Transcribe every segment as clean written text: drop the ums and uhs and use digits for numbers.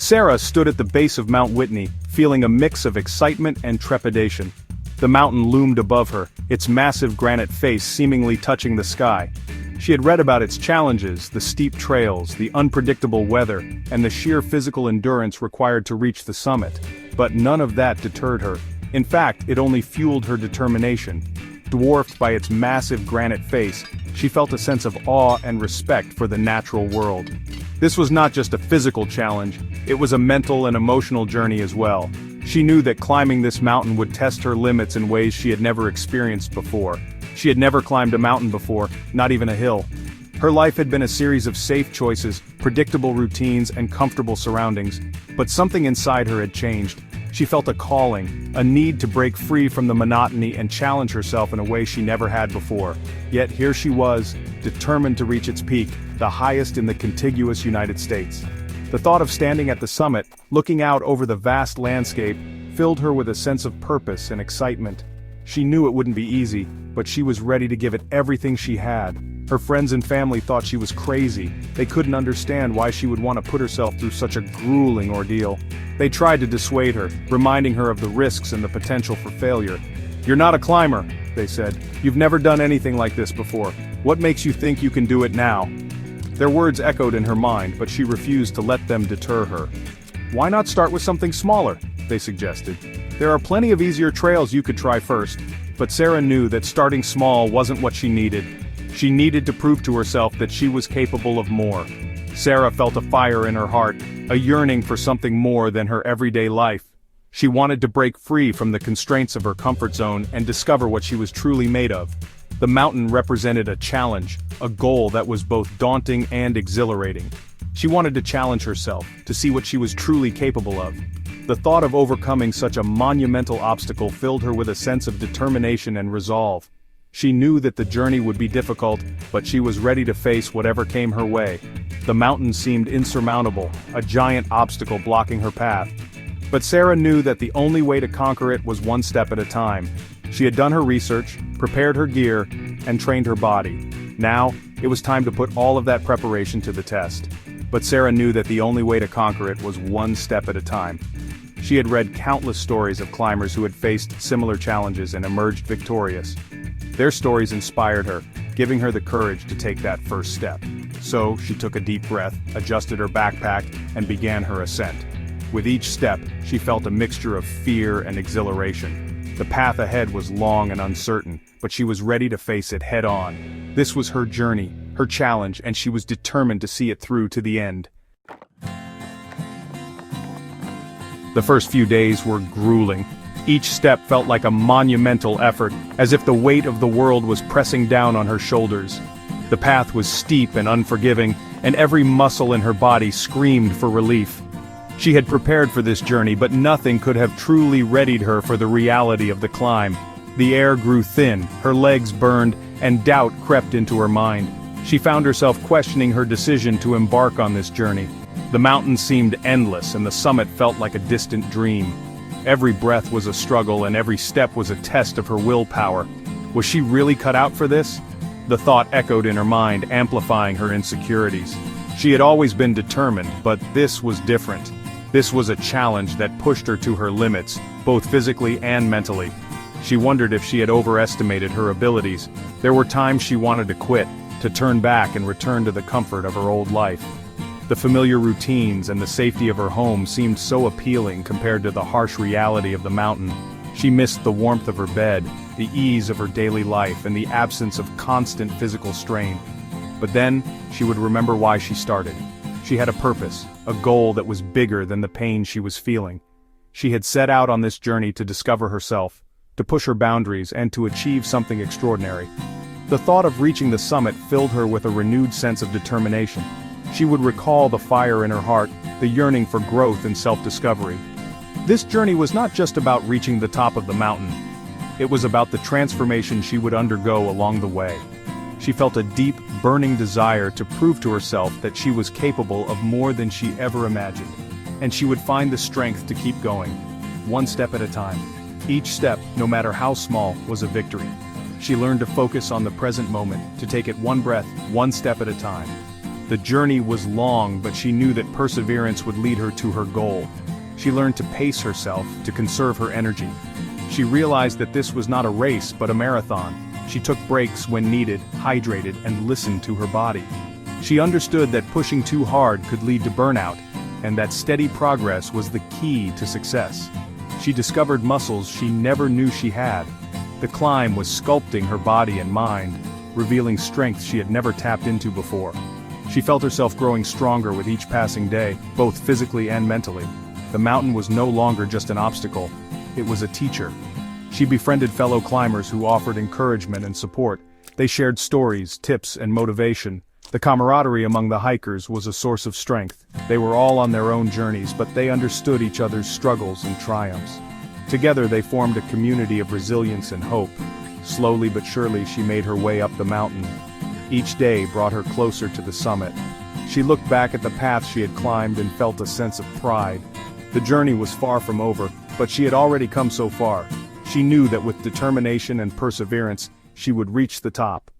Sarah stood at the base of Mount Whitney, feeling a mix of excitement and trepidation. The mountain loomed above her, its massive granite face seemingly touching the sky. She had read about its challenges, the steep trails, the unpredictable weather, and the sheer physical endurance required to reach the summit. But none of that deterred her. In fact, it only fueled her determination. Dwarfed by its massive granite face, she felt a sense of awe and respect for the natural world. This was not just a physical challenge, it was a mental and emotional journey as well. She knew that climbing this mountain would test her limits in ways she had never experienced before. She had never climbed a mountain before, not even a hill. Her life had been a series of safe choices, predictable routines, and comfortable surroundings. But something inside her had changed. She felt a calling, a need to break free from the monotony and challenge herself in a way she never had before. Yet here she was, determined to reach its peak, the highest in the contiguous United States. The thought of standing at the summit, looking out over the vast landscape, filled her with a sense of purpose and excitement. She knew it wouldn't be easy, but she was ready to give it everything she had. Her friends and family thought she was crazy. They couldn't understand why she would want to put herself through such a grueling ordeal. They tried to dissuade her, reminding her of the risks and the potential for failure. "You're not a climber," they said. "You've never done anything like this before. What makes you think you can do it now?" Their words echoed in her mind, but she refused to let them deter her. "Why not start with something smaller?" they suggested. "There are plenty of easier trails you could try first." But Sarah knew that starting small wasn't what she needed. She needed to prove to herself that she was capable of more. Sarah felt a fire in her heart, a yearning for something more than her everyday life. She wanted to break free from the constraints of her comfort zone and discover what she was truly made of. The mountain represented a challenge, a goal that was both daunting and exhilarating. She wanted to challenge herself, to see what she was truly capable of. The thought of overcoming such a monumental obstacle filled her with a sense of determination and resolve. She knew that the journey would be difficult, but she was ready to face whatever came her way. The mountain seemed insurmountable, a giant obstacle blocking her path. But Sarah knew that the only way to conquer it was one step at a time. She had done her research, prepared her gear, and trained her body. Now, it was time to put all of that preparation to the test. But Sarah knew that the only way to conquer it was one step at a time. She had read countless stories of climbers who had faced similar challenges and emerged victorious. Their stories inspired her, giving her the courage to take that first step. So, she took a deep breath, adjusted her backpack, and began her ascent. With each step, she felt a mixture of fear and exhilaration. The path ahead was long and uncertain, but she was ready to face it head-on. This was her journey, her challenge, and she was determined to see it through to the end. The first few days were grueling. Each step felt like a monumental effort, as if the weight of the world was pressing down on her shoulders. The path was steep and unforgiving, and every muscle in her body screamed for relief. She had prepared for this journey, but nothing could have truly readied her for the reality of the climb. The air grew thin, her legs burned, and doubt crept into her mind. She found herself questioning her decision to embark on this journey. The mountain seemed endless, and the summit felt like a distant dream. Every breath was a struggle, and every step was a test of her willpower. Was she really cut out for this? The thought echoed in her mind, amplifying her insecurities. She had always been determined, but this was different. This was a challenge that pushed her to her limits, both physically and mentally. She wondered if she had overestimated her abilities. There were times she wanted to quit, to turn back and return to the comfort of her old life. The familiar routines and the safety of her home seemed so appealing compared to the harsh reality of the mountain. She missed the warmth of her bed, the ease of her daily life, and the absence of constant physical strain. But then, she would remember why she started. She had a purpose, a goal that was bigger than the pain she was feeling. She had set out on this journey to discover herself, to push her boundaries, and to achieve something extraordinary. The thought of reaching the summit filled her with a renewed sense of determination. She would recall the fire in her heart, the yearning for growth and self-discovery. This journey was not just about reaching the top of the mountain. It was about the transformation she would undergo along the way. She felt a deep, burning desire to prove to herself that she was capable of more than she ever imagined. And she would find the strength to keep going, one step at a time. Each step, no matter how small, was a victory. She learned to focus on the present moment, to take it one breath, one step at a time. The journey was long, but she knew that perseverance would lead her to her goal. She learned to pace herself, to conserve her energy. She realized that this was not a race but a marathon. She took breaks when needed, hydrated, and listened to her body. She understood that pushing too hard could lead to burnout, and that steady progress was the key to success. She discovered muscles she never knew she had. The climb was sculpting her body and mind, revealing strength she had never tapped into before. She felt herself growing stronger with each passing day, both physically and mentally. The mountain was no longer just an obstacle, it was a teacher. She befriended fellow climbers who offered encouragement and support. They shared stories, tips, and motivation. The camaraderie among the hikers was a source of strength. They were all on their own journeys, but they understood each other's struggles and triumphs. Together they formed a community of resilience and hope. Slowly but surely she made her way up the mountain. Each day brought her closer to the summit. She looked back at the path she had climbed and felt a sense of pride. The journey was far from over, but she had already come so far. She knew that with determination and perseverance, she would reach the top.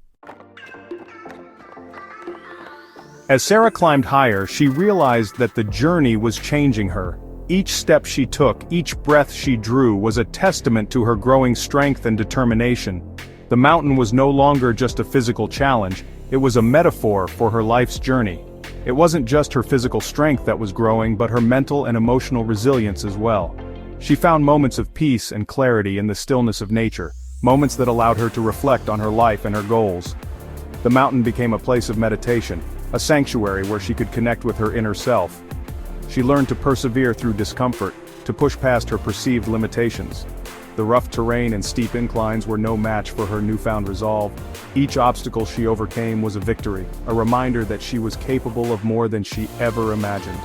As Sarah climbed higher, she realized that the journey was changing her. Each step she took, each breath she drew was a testament to her growing strength and determination. The mountain was no longer just a physical challenge, it was a metaphor for her life's journey. It wasn't just her physical strength that was growing, but her mental and emotional resilience as well. She found moments of peace and clarity in the stillness of nature, moments that allowed her to reflect on her life and her goals. The mountain became a place of meditation, a sanctuary where she could connect with her inner self. She learned to persevere through discomfort, to push past her perceived limitations. The rough terrain and steep inclines were no match for her newfound resolve. Each obstacle she overcame was a victory, a reminder that she was capable of more than she ever imagined.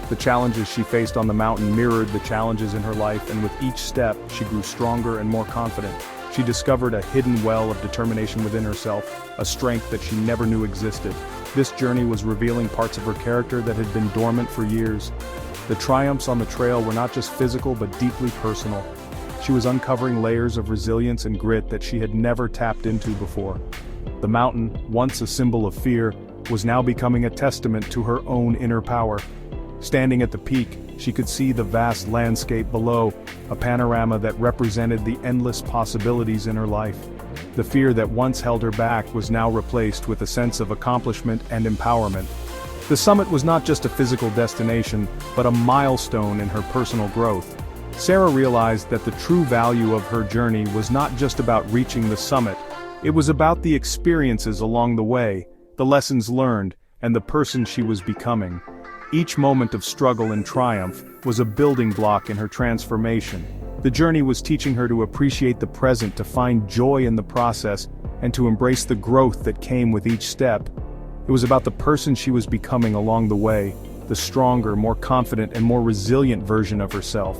The challenges she faced on the mountain mirrored the challenges in her life, and with each step, she grew stronger and more confident. She discovered a hidden well of determination within herself, a strength that she never knew existed. This journey was revealing parts of her character that had been dormant for years. The triumphs on the trail were not just physical but deeply personal. She was uncovering layers of resilience and grit that she had never tapped into before. The mountain, once a symbol of fear, was now becoming a testament to her own inner power. Standing at the peak, she could see the vast landscape below, a panorama that represented the endless possibilities in her life. The fear that once held her back was now replaced with a sense of accomplishment and empowerment. The summit was not just a physical destination, but a milestone in her personal growth. Sarah realized that the true value of her journey was not just about reaching the summit, it was about the experiences along the way, the lessons learned, and the person she was becoming. Each moment of struggle and triumph was a building block in her transformation. The journey was teaching her to appreciate the present, to find joy in the process, and to embrace the growth that came with each step. It was about the person she was becoming along the way, the stronger, more confident, and more resilient version of herself.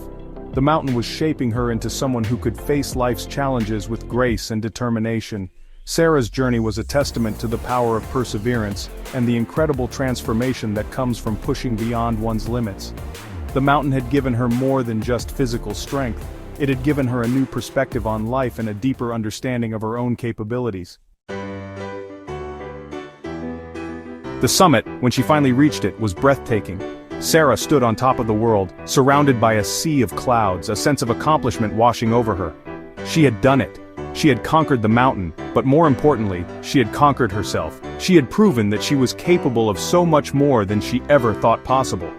The mountain was shaping her into someone who could face life's challenges with grace and determination. Sarah's journey was a testament to the power of perseverance and the incredible transformation that comes from pushing beyond one's limits. The mountain had given her more than just physical strength. It had given her a new perspective on life and a deeper understanding of her own capabilities. The summit, when she finally reached it, was breathtaking. Sarah stood on top of the world, surrounded by a sea of clouds, a sense of accomplishment washing over her. She had done it. She had conquered the mountain, but more importantly, she had conquered herself. She had proven that she was capable of so much more than she ever thought possible.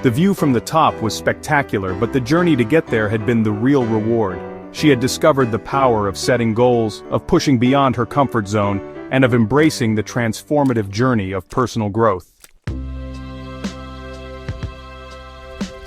The view from the top was spectacular, but the journey to get there had been the real reward. She had discovered the power of setting goals, of pushing beyond her comfort zone, and of embracing the transformative journey of personal growth.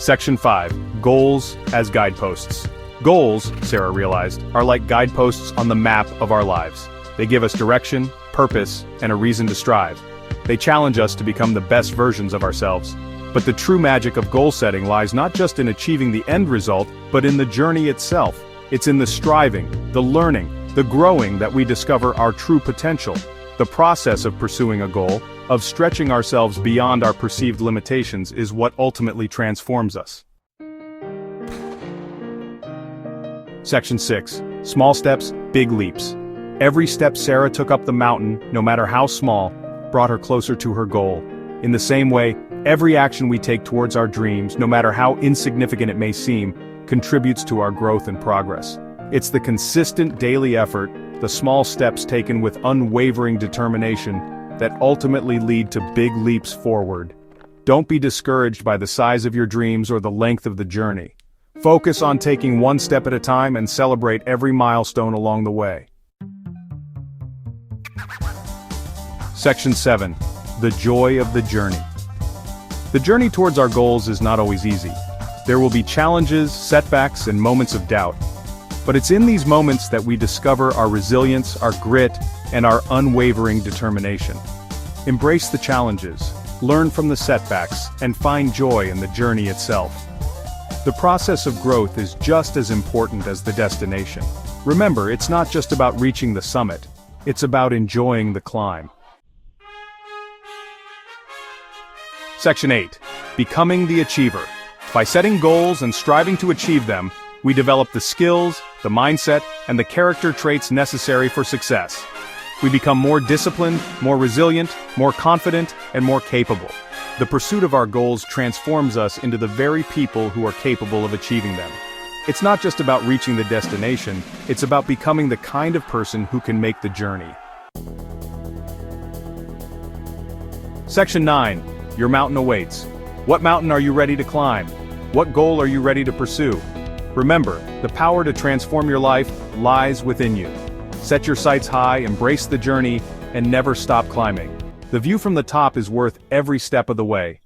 Section 5. Goals as guideposts. Goals, Sarah realized, are like guideposts on the map of our lives. They give us direction, purpose, and a reason to strive. They challenge us to become the best versions of ourselves. But the true magic of goal setting lies not just in achieving the end result, but in the journey itself. It's in the striving, the learning, the growing that we discover our true potential. The process of pursuing a goal, of stretching ourselves beyond our perceived limitations, is what ultimately transforms us. Section 6. Small steps, big leaps. Every step Sarah took up the mountain, no matter how small, brought her closer to her goal. In the same way, every action we take towards our dreams, no matter how insignificant it may seem, contributes to our growth and progress. It's the consistent daily effort, the small steps taken with unwavering determination, that ultimately lead to big leaps forward. Don't be discouraged by the size of your dreams or the length of the journey. Focus on taking one step at a time and celebrate every milestone along the way. Section 7. The joy of the journey. The journey towards our goals is not always easy. There will be challenges, setbacks, and moments of doubt. But it's in these moments that we discover our resilience, our grit, and our unwavering determination. Embrace the challenges, learn from the setbacks, and find joy in the journey itself. The process of growth is just as important as the destination. Remember, it's not just about reaching the summit, it's about enjoying the climb. Section 8. Becoming the Achiever. By setting goals and striving to achieve them, we develop the skills, the mindset, and the character traits necessary for success. We become more disciplined, more resilient, more confident, and more capable. The pursuit of our goals transforms us into the very people who are capable of achieving them. It's not just about reaching the destination, it's about becoming the kind of person who can make the journey. Section 9. Your mountain awaits. What mountain are you ready to climb? What goal are you ready to pursue? Remember, the power to transform your life lies within you. Set your sights high, embrace the journey, and never stop climbing. The view from the top is worth every step of the way.